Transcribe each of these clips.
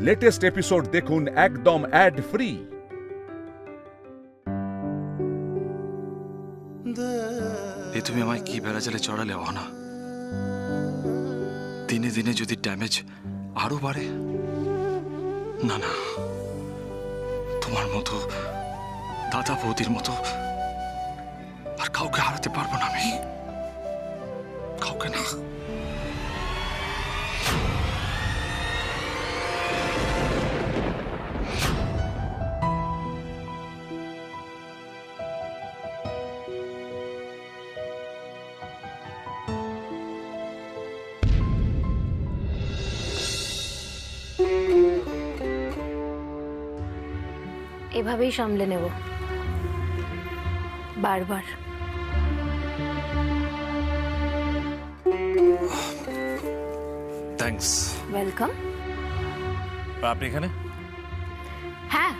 Latest episode দেখুন একদম add free. এ তুমি আমায় কি বেড়াজালে চড়ালে অহনা? দিনে দিনে যদি ড্যামেজ আরো বাড়ে, না না, তোমার মতো দাদা বৌদির মতো আর কাউকে হারাতে পারবো না আমি, কাউকে না। এভাবেই সামলে নেব বারবার। থ্যাঙ্কস। ওয়েলকাম। আপনি এখানে? হ্যাঁ,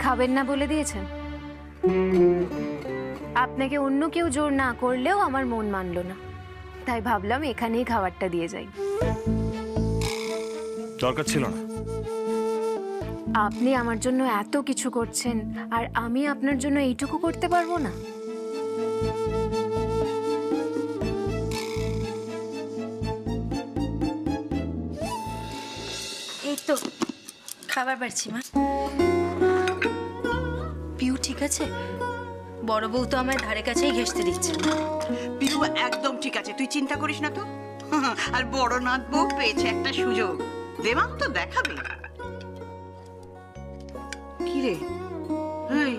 খাবেন না বলে দিয়েছেন। আপনাকে অন্য কেউ জোর না করলেও আমার মন মানলো না, তাই ভাবলাম এখানেই খাবারটা দিয়ে যাই। দরকার ছিল না। আপনি আমার জন্য এত কিছু করছেন আর আমি আপনার জন্য এইটুকু করতে পারবো না? এই তো খাবার পারছি মা। পিউ ঠিক আছে? বড় বউ তো আমার ধারে কাছেই ঘেঁষতে দিচ্ছে। পিউ একদম ঠিক আছে, তুই চিন্তা করিস না তো। আর বড় নাথ বউ পেয়েছে একটা সুযোগ, দেমাগ তো দেখাবে। কি রে, এই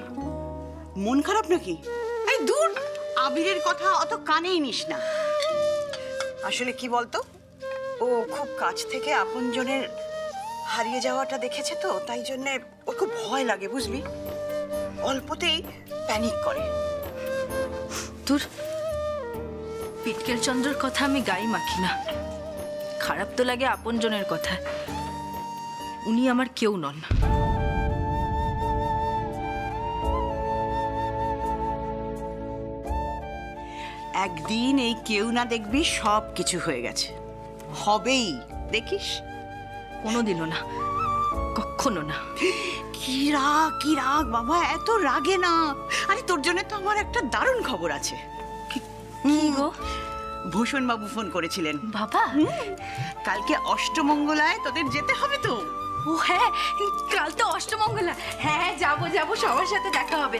মন খারাপ নাকি? এই দূর, আবিরের কথা অত কানেই নিস না। আসলে কি বলতো, ও খুব কাছ থেকে আপনজনের হারিয়ে যাওয়াটা দেখেছে তো, তাই জন্যে ওর খুব ভয় লাগে বুঝলি, অল্পতেই প্যানিক করে। তোর পিটকেল চন্দ্রর কথা আমি গায়ে মাখি না, খারাপ তো লাগে আপনজনের কথা। উনি আমার কেউ নন। একদিন এই কেউ না দেখবি সব কিছু হয়ে গেছে, হবেই, দেখিস। কোনোদিনও না, কখনো না। কি রাগ, কি রাগ বাবা, এত রাগে না। আরে তোর জন্য তো আমার একটা দারুণ খবর আছে। কি গো? ভূষণ বাবু ফোন করেছিলেন। বাবা, কালকে অষ্টমঙ্গলায় তোদের যেতে হবে তো। ও হ্যাঁ, কাল তো অষ্টমঙ্গলা। হ্যাঁ যাবো যাবো, সবার সাথে দেখা হবে।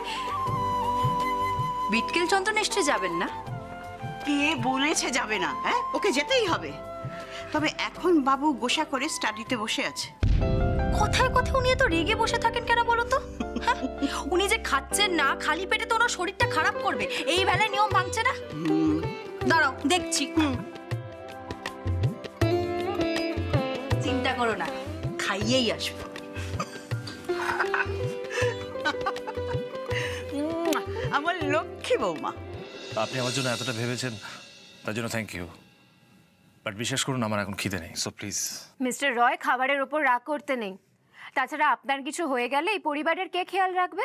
বিটকেল চন্দ্র নিশ্চয় যাবেন না? কে বলেছে যাবে না? হ্যাঁ, ওকে যেতেই হবে। তবে এখন বাবু গোসা করে স্টাডিতে বসে আছে। কথায় কথায় উনি এত রেগে বসে থাকেন কেন বলো তো? হ্যাঁ? উনি যে খাচ্ছেন না, খালি পেটে তো ওনার শরীরটা খারাপ করবে, এই বেলায় নিয়ম ভাঙছে না। দাঁড়াও দেখছি। চিন্তা করো না, খাইয়েই আসবো। আমার লক্ষ্মী বৌমা। আপনি আমার জন্য এতটা ভেবেছেন, তার জন্য থ্যাংক ইউ। বাট বিশ্বাস করুন, আমার এখন খিদে নেই, সো প্লিজ। মিস্টার রয়, খাবারের ওপর রাগ করতে নেই। তাছাড়া আপনার কিছু হয়ে গেলে এই পরিবারের কে খেয়াল রাখবে?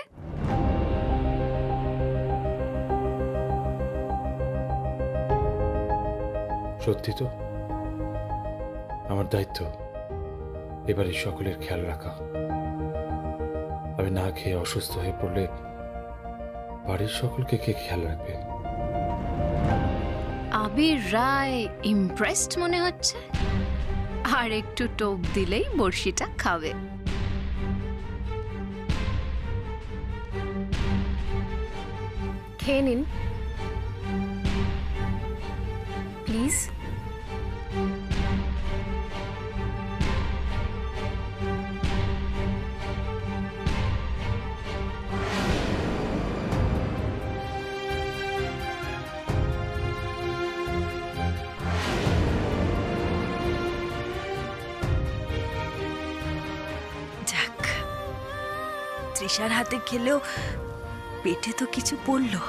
সত্যি তো আমার দায়িত্ব এবারে সকলের খেয়াল রাখা। আমি না খেয়ে অসুস্থ হয়ে পড়লে বাড়ির সকলকে কে খেয়াল রাখবে? আবির রায় ইমপ্রেসড মনে হচ্ছে, আর একটু টোপ দিলেই বড়শিটা খাবে। খেয়ে নিন প্লিজ। যাক, তৃষার হাতে খেলেও পেটে তো কিছু পড়লো।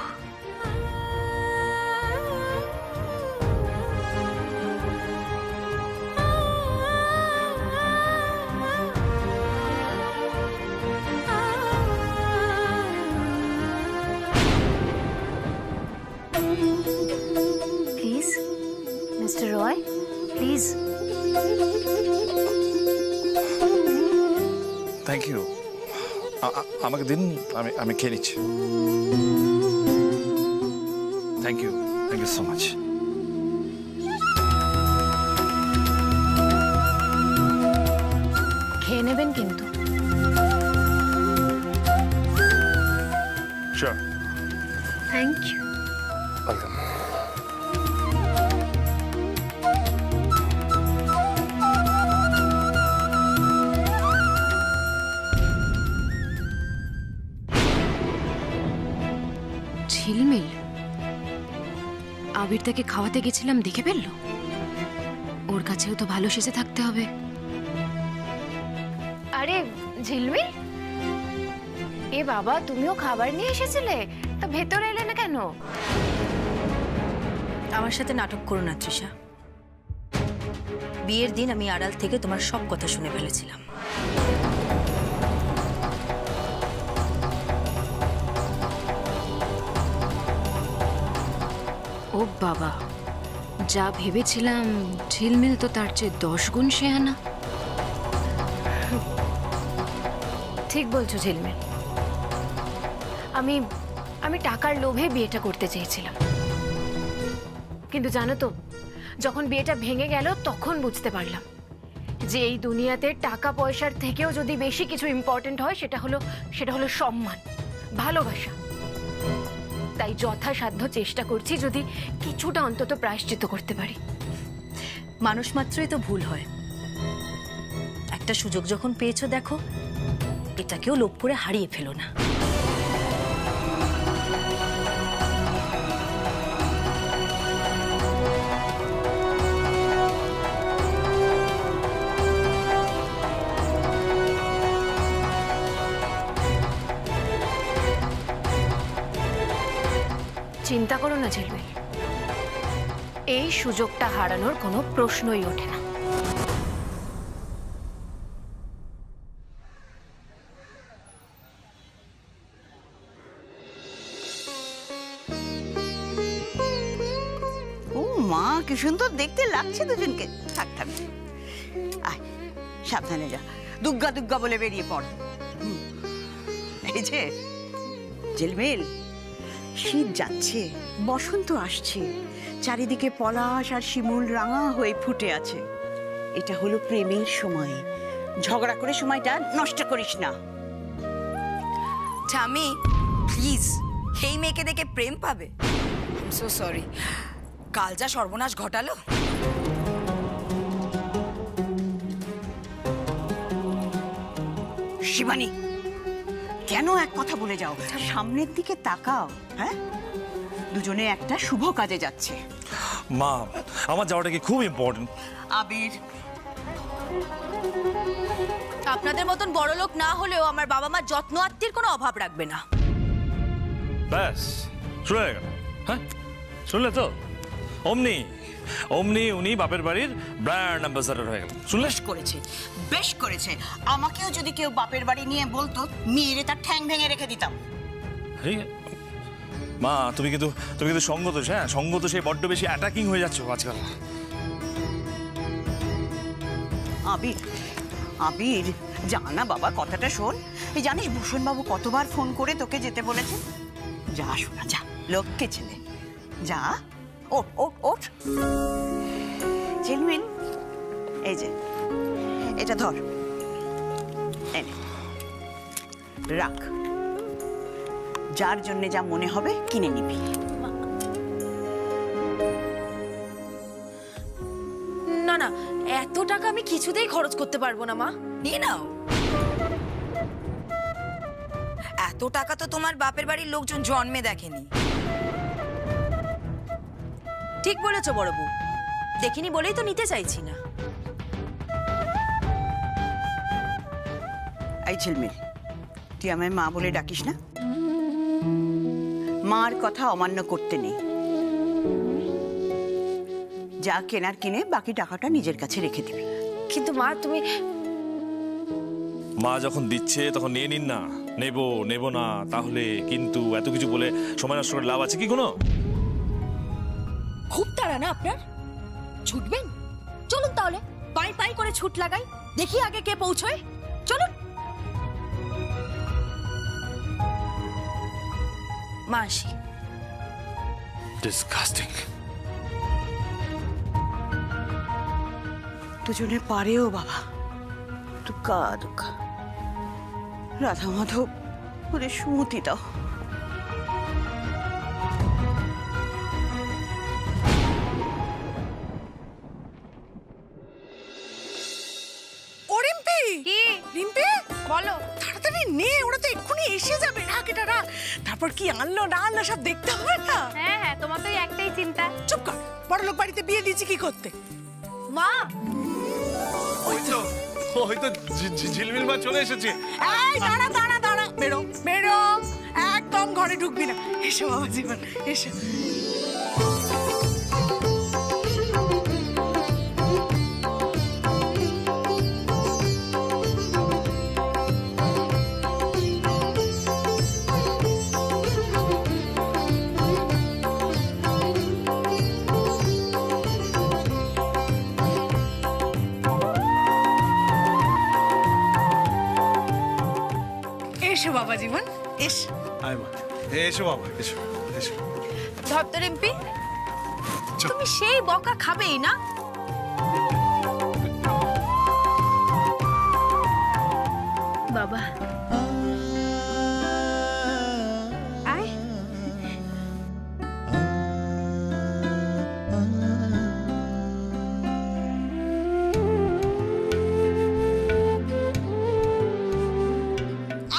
Please mister Roy, please. You. আমাকে দিন, আমি খেয়ে নিচ্ছি। Thank you so much. খেয়ে নেবেন কিন্তু। Sure. Thank you. Welcome. Jhilmil Abir তাকে খাওয়াতে গেছিলাম, দেখে ফেললো। ওর কাছেও তো ভালো সেজে থাকতে হবে। আরে ঝিলমিল, এ বাবা, তুমিও খাবার নিয়ে এসেছিলে, তা ভেতরে এলে না কেন? আমার সাথে নাটক করো না তৃষা। বিয়ের দিন আমি আড়াল থেকে তোমার সব কথা শুনে ফেলেছিলাম। ও বাবা, যা ভেবেছিলাম ঝিলমিল তো তার চেয়ে 10 গুণ শেয়ানা। ঠিক বলছো ঝিলমিল, আমি টাকার লোভে বিয়েটা করতে চেয়েছিলাম, কিন্তু জানো তো, যখন বিয়েটা ভেঙে গেল তখন বুঝতে পারলাম যে এই দুনিয়াতে টাকা পয়সার থেকেও যদি বেশি কিছু ইম্পর্টেন্ট হয় সেটা হলো সম্মান, ভালোবাসা। তাই যথাসাধ্য চেষ্টা করছি যদি কিছুটা অন্তত প্রায়শ্চিত্ত করতে পারি। মানুষ মাত্রই তো ভুল হয়। একটা সুযোগ যখন পেয়েছো, দেখো এটাকেও লোভ করে হারিয়ে ফেলো না। চিন্তা করো না ঝিলমিল, এই সুযোগটা হারানোর কোনো প্রশ্নই ওঠে না। ও মা, কি সুন্দর দেখতে লাগছে দুজনকে। থাক থাক, আয় সাবধানে যা, দুগ্গা দুগ্গা বলে বেরিয়ে পড়। এই যে ঝিলমিল, শীত যাচ্ছে, বসন্ত আসছে, চারিদিকে পলাশ আর শিমুল রাঙা হয়ে ফুটে আছে। এটা হলো প্রেমের সময়, ঝগড়া করে সময়টা নষ্ট করিস না। ঠামি প্লিজ, এই মেয়েকে দেখে প্রেম পাবে? সো সরি, কাল যা সর্বনাশ ঘটালো। শিবানী, কেন এক কথা বলে যাও? সামনের দিকে তাকাও। হ্যাঁ, দুজনে একটা শুভ কাজে যাচ্ছে। মা, আমার যাওয়াটা কি খুব ইম্পর্টেন্ট? আবির, আপনাদের মতন বড় লোক না হলেও আমার বাবা মা যত্ন আত্মীর কোনো অভাব রাখবে না। ব্যাস শুনে গেল। হ্যাঁ, শুনলে তো? অমনি অমনি উনি বাপের বাড়ির ব্র্যান্ড অ্যাম্বাসাডার হয়ে গেলেন। শুনলে? বেশ করেছে, বেশ করেছে। আমাকেও যদি কেউ বাপের বাড়ি নিয়ে বলতো, মেয়েরে তার ঠ্যাং ভেঙে রেখে দিতাম। মা, তুমি কিন্তু সঙ্গত, হ্যাঁ সঙ্গত সেই বড্ড বেশি অ্যাটাকিং হয়ে যাচ্ছে আজকাল। আবির, আবির যা না বাবা, কথাটা শোন। এই জানিস ভূষণবাবু কতবার ফোন করে তোকে যেতে বলেছে? যা শোনা, যা, লক্ষ্যে ছেলে, যা। ওঠ ওঠ ওঠ। ঝিলমিল, এই যে এটা ধর, এনে রাখ, যার জন্য যা মনে হবে কিনে নিবি। না না, এত টাকা আমি কিছুতেই খরচ করতে পারবো না মা। নিয়ে নাও। এত টাকা তো তোমার বাপের বাড়ির লোকজন জন্মে দেখেনি। ঠিক বলেছো বড় বউ, দেখিনি বলেই তো নিতে চাইছি না। এই ঝিলমিল, তুই আমায় মা বলে ডাকিস না। মার কথা অমান্য করতে নেই। যা কেনার কিনে, বাকি টাকাটা নিজের কাছে রেখে দিবি। কিন্তু মা তুমি, মা যখন দিচ্ছে তখন নিয়ে নিন না। নেব না তাহলে কিন্তু এত কিছু বলে সময় নষ্ট করে লাভ আছে কি কোনো? খুব তাড়া না আপনার? ছুটবেন? চলুন তাহলে পাই পাই করে ছুট লাগাই, দেখি আগে কে পৌঁছয়। চলুন। মা আসি। ডিসগাস্টিং। দুজনে পারেও বাবা, দুঃখা দুঃখা। রাধা মাধব ওদের সুমতি দাও। ও রিম্পি, কি রিম্পি বলো? তাড়াতাড়ি নে, ওরা তো এক্ষুনি এসে যাবে। রাখ এটা রাখ, তারপর কি আনলো না আনলো সব দেখতে হবে না। হ্যাঁ হ্যাঁ, তোমার তো একটাই চিন্তা। চুপ কর, বড়লোক বাড়িতে বিয়ে দিয়েছি কি করতে? মা, ওই তো ঝিলমিল মা চলে এসেছে। এই দাঁড়া দাঁড়া দাঁড়া, বেরো বেরো, একদম ঘরে ঢুকবি না। এসো বাবা জীবন, এসো। এসো বাবা জীবন, এসো। আয় মা, এসো বাবা, এসো এসো। ধর তো রিম্পি, তুমি সেই বকা খাবেই না। বাবা আয়।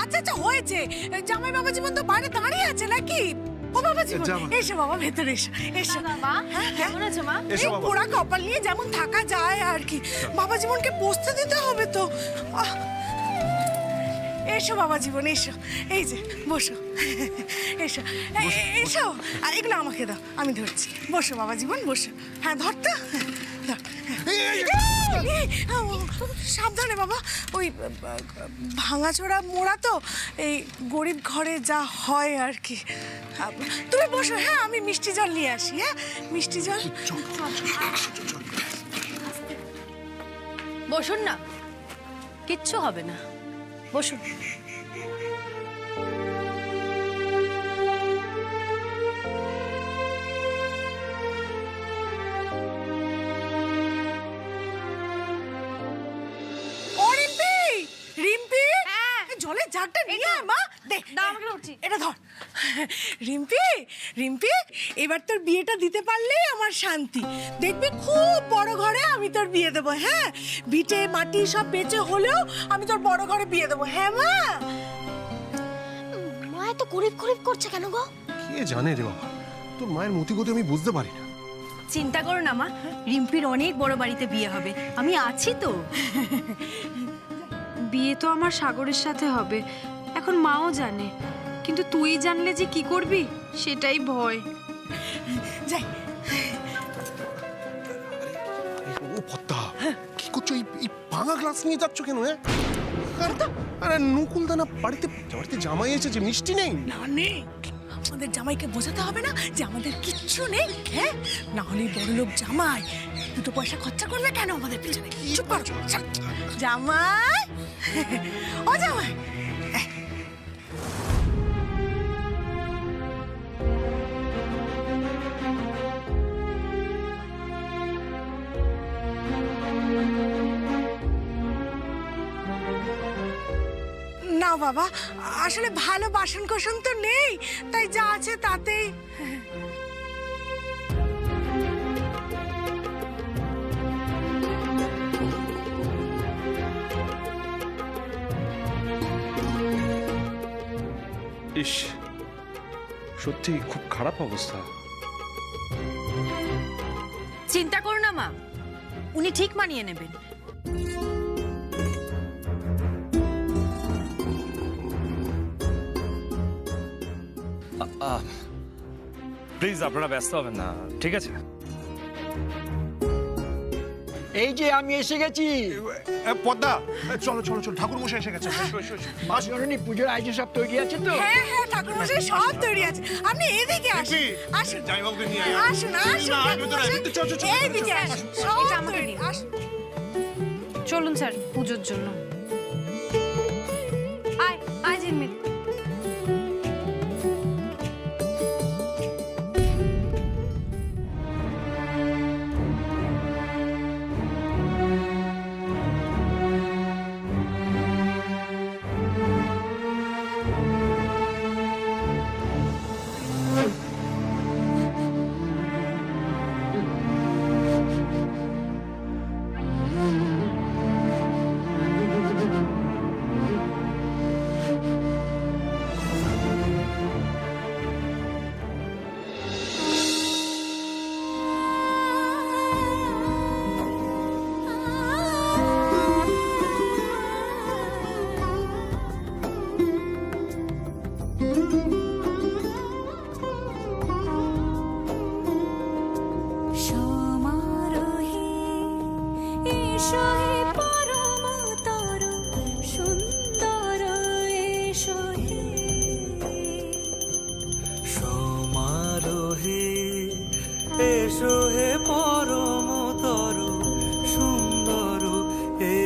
আচ্ছা আচ্ছা হয়েছে, জামাই বাবা জীবন তো বাইরে দাঁড়িয়ে আছে নাকি? ও বাবা জীবন, এসো বাবা ভেতরে এসো, এসো। মা হ্যাঁ, হ্যাঁ। কেমন আছো মা? এই পোড়া কপাল নিয়ে যেমন থাকা যায় আর কি, বাবা জীবনকে বসতে দিতে হবে তো। আহ, এসো বাবা জীবন, এসো। এই যে বসো, এসো এসো। আর এগুলো আমাকে দাও, আমি ধরছি। বসো বাবা জীবন, বসো। হ্যাঁ ধর তো, ধর। সাবধানে বাবা, ওই ভাঙাচোরা মোড়া তো, এই গরিব ঘরে যা হয় আর কি। তুমি বসো, হ্যাঁ আমি মিষ্টি জল নিয়ে আসি। হ্যাঁ মিষ্টি জল। বসুন না, কিচ্ছু হবে না, বসুন। ও রিম্পি, রিম্পি, জলের জারটা নিয়ে আয় মা। দে, এটা ধর। রিম্পি, রিম্পি, এবার তোর বিয়েটা দিতে পারলেই আমার শান্তি। দেখবি খুব বড় ঘরে আমি তোর বিয়ে দেবো। হ্যাঁ, ভিটে মাটি সব বেচে হলেও আমি তোর বড় ঘরে বিয়ে দেবো। হ্যাঁ মা। মা এত গরিব গরিব করছে কেন গো? কে জানে রে বাবা, তোর মায়ের মতিগতি আমি বুঝতে পারি না। চিন্তা করো না মা, রিম্পির অনেক বড় বাড়িতে বিয়ে হবে, আমি আছি তো। বিয়ে তো আমার সাগরের সাথে হবে, এখন মাও জানে, কিন্তু তুই জানলে যে কি করবি সেটাই ভয়। যাই। ও পদ্মা, কি করছো? এই ভাঙা গ্লাস নিয়ে যাচ্ছ কেন? হ্যাঁ, আরে নকুল দানা বাড়িতে বাড়িতে জামাই এসেছে, মিষ্টি নেই? না নেই, আমাদের জামাইকে বোঝাতে হবে না যে আমাদের কিচ্ছু নেই। হ্যাঁ, না হলে বড়লোক জামাই দুটো পয়সা খরচা করবে কেন আমাদের পিছনে? চুপ করো। জামাই, ও জামাই, না বাবা, আসলে ভালো বাসন কোসন তো নেই, তাই যা আছে তাতেই। ইস, সত্যি খুব খারাপ অবস্থা। চিন্তা করো না মা, উনি ঠিক মানিয়ে নেবেন। প্লিজ আপনারা ব্যস্ত হবেন না, ঠিক আছে? এই যে আমি এসে গেছি। পদ্মা, চলো চলো চলো, ঠাকুর মশাই এসে গেছে। জননী পুজোর আয়োজন সব তৈরি আছে তো? হ্যাঁ হ্যাঁ, ঠাকুর মশাই সব তৈরি আছে, আপনি এদিকে আসুন। আসুন জামাইবাবুকে নিয়ে আয়। আসুন আসুন, এইদিকে আসুন, সব তৈরি। আসুন। চলুন স্যার, পুজোর জন্য। আয় আয় ঝিলমিল।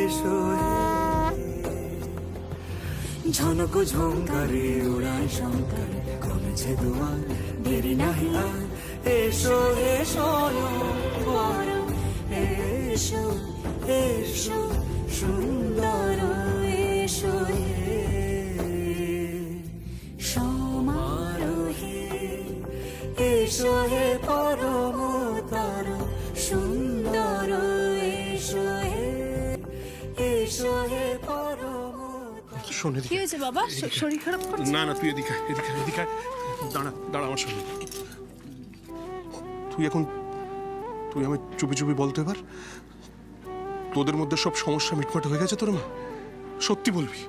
এসো ঝনক ঝঙ্কারে উড়ায় শঙ্কর কমেছে দুয়ার দেরি নাহি আর এসো এসো এসো এসো সুন্দর এসো সমারোহে এসো হে পরমতর সুন্দর এসো এসো হে শোন কি হয়েছে বাবা? শরীর খারাপ করছে? না না, তুই এদিকে দাঁড়া দাঁড়া আমার সঙ্গে। তুই আমি চুপি চুপি বলতো এবার, তোদের মধ্যে সব সমস্যা মিটমাট হয়ে গেছে তোর মা? সত্যি বলবি?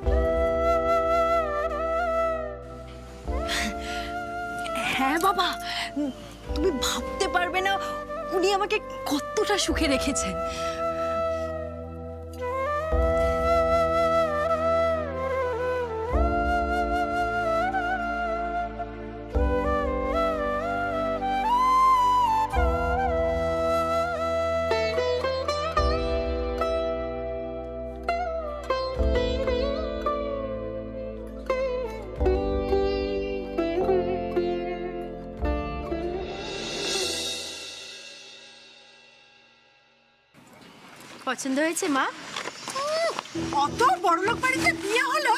হ্যাঁ বাবা, তুমি ভাবতে পারবে না উনি আমাকে কতটা সুখে রেখেছেন। পছন্দ হয়েছে মা? অত বড়লোক বাড়িতে বিয়ে হলো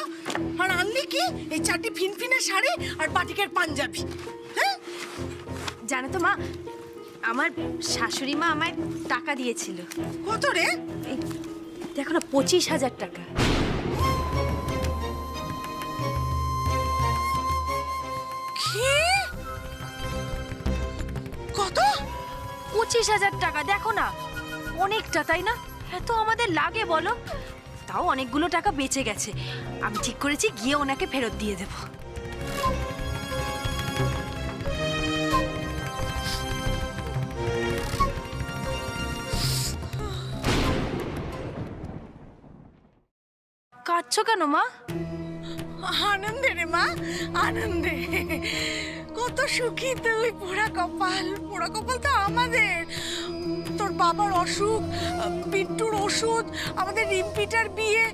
আর আনলি কি এই চারটি ফিনফিনে শাড়ি আর বাটিকের পাঞ্জাবি? হ্যাঁ, জানো তো মা, আমার শাশুড়ি মা আমায় টাকা দিয়েছিল। কত রে? দেখো না, 25,000 টাকা। কি? কত? 25,000 টাকা, দেখো না, অনেকটা তাই না? এত আমাদের লাগে বলো? তাও অনেকগুলো টাকা বেঁচে গেছে। আমি ঠিক করেছি গিয়ে ওনাকে ফেরত দিয়ে দেব। কাঁদছো কেন মা? আনন্দে রে মা, আনন্দে। কত সুখী তুই, পোড়া কপাল। পোড়া কপাল তো আমাদের। তোর বাবার অসুখ, পিন্টুর ওষুধ, আমাদের রিম্পিটার বিয়ে,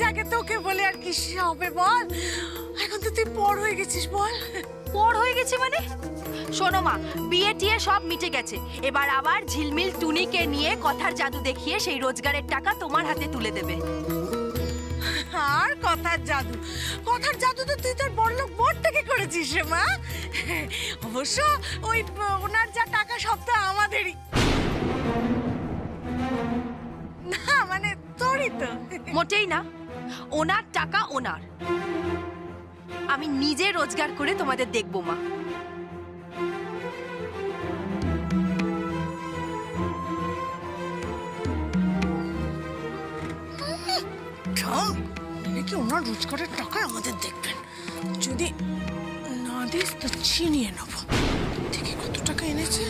যাকে তোকে বলে আর কি হবে বল? এখন তো তুই পর হয়ে গেছিস বল। পর হয়ে গেছে মানে? শোনো মা, বিয়ে টিয়ে সব মিটে গেছে। এবার আবার ঝিলমিল টুনিকে নিয়ে কথার জাদু দেখিয়ে সেই রোজগারের টাকা তোমার হাতে তুলে দেবে। আর কথার জাদু? কথার জাদু তো তুই তোর বড়লোক বোর্ড থেকে করেছিস রে মা। অবশ্য ওই ওনার যা টাকা সব তো আমাদেরই। না মানে তোরই তো। মোটেই না, ওনার টাকা ওনার। আমি নিজে রোজগার করে তোমাদের দেখবো মা। নাকি ওনার রোজগারের টাকায় আমাদের দেখবেন। যদি না দিস তো ছিনিয়ে নেবো। দেখি কত টাকা এনেছে।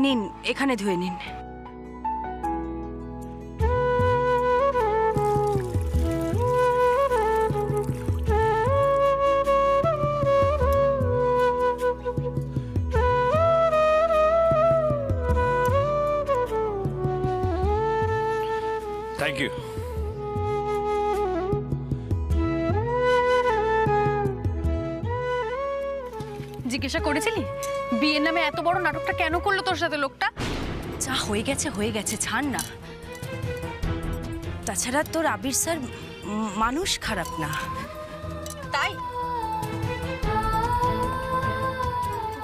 নিন, এখানে ধুয়ে নিন। Thank you. জিজ্ঞাসা করেছিলি বিয়ের নামে এত বড় নাটকটা কেন করলো তোর সাথে লোকটা? যা হয়ে গেছে, ছাড় না। তাছাড়া তোর আবির স্যার মানুষ খারাপ না, তাই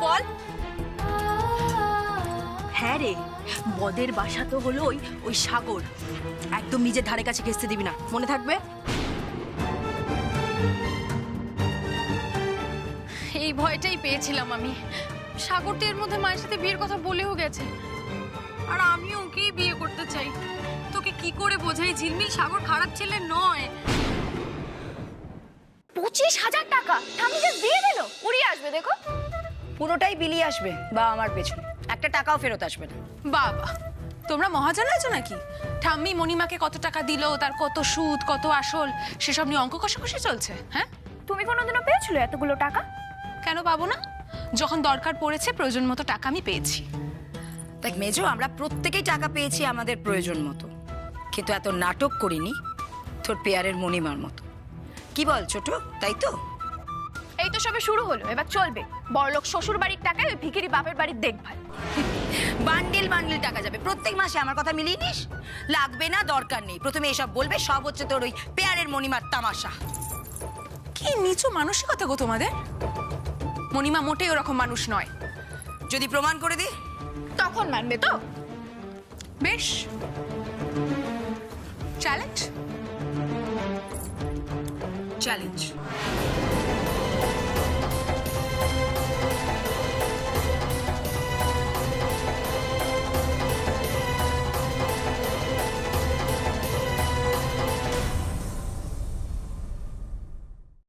বল। হ্যাঁ রে, বদের বাসা তো হলো ওই সাগর। একদম নিজের ধারে কাছে ঘেঁচতে দিবি না, মনে থাকবে? এই ভয়টাই পেয়েছিলাম আমি। সাগর তো এর মধ্যে মায়ের সাথে বিয়ের কথা বলেও গেছে, আর আমি ওকেই বিয়ে করতে চাই। তোকে কি করে বোঝাই ঝিলমিল, সাগর খারাপ ছেলে নয়। 25,000 টাকা ঠামি যে দিয়ে দিল, উড়িয়ে আসবে দেখো। পুরোটাই বিলি আসবে বা আমার পেছনে, একটা টাকাও ফেরত আসবে না। বাবা, তোমরা মহাজন আছো নাকি? ঠাম্মি মণিমাকে কত টাকা দিল, তার কত সুদ, কত আসল, সেসব নিয়ে অঙ্ক কষাকষি চলছে। হ্যাঁ, তুমি কোনোদিনও পেয়েছিলে এতগুলো টাকা? কেন পাবো না? যখন দরকার পড়েছে প্রয়োজন মতো টাকা আমি পেয়েছি। দেখ মেজো, আমরা প্রত্যেকেই টাকা পেয়েছি আমাদের প্রয়োজন মতো, কিন্তু এত নাটক করিনি তোর পেয়ারের মণিমার মতো। কি বল ছোট, তাই তো? এই তো সবে শুরু হলো, এবার চলবে বড়লোক শ্বশুর বাড়ির টাকায় ওই ভিখিরি বাপের বাড়ির দেখভাল। বান্ডিল বান্ডিল টাকা যাবে প্রত্যেক মাসে। আমার কথা মিলিয়ে নিস। লাগবে না, দরকার নেই। প্রথমে এসব বলবে, সব হচ্ছে তোর ওই পেয়ারের মণিমার তামাশা। কি নিচু মানসিকতা গো তোমাদের। মণিমা মোটেই ওরকম মানুষ নয়। যদি প্রমাণ করে দি তখন মানবে তো? বেশ, চ্যালেঞ্জ। চ্যালেঞ্জ।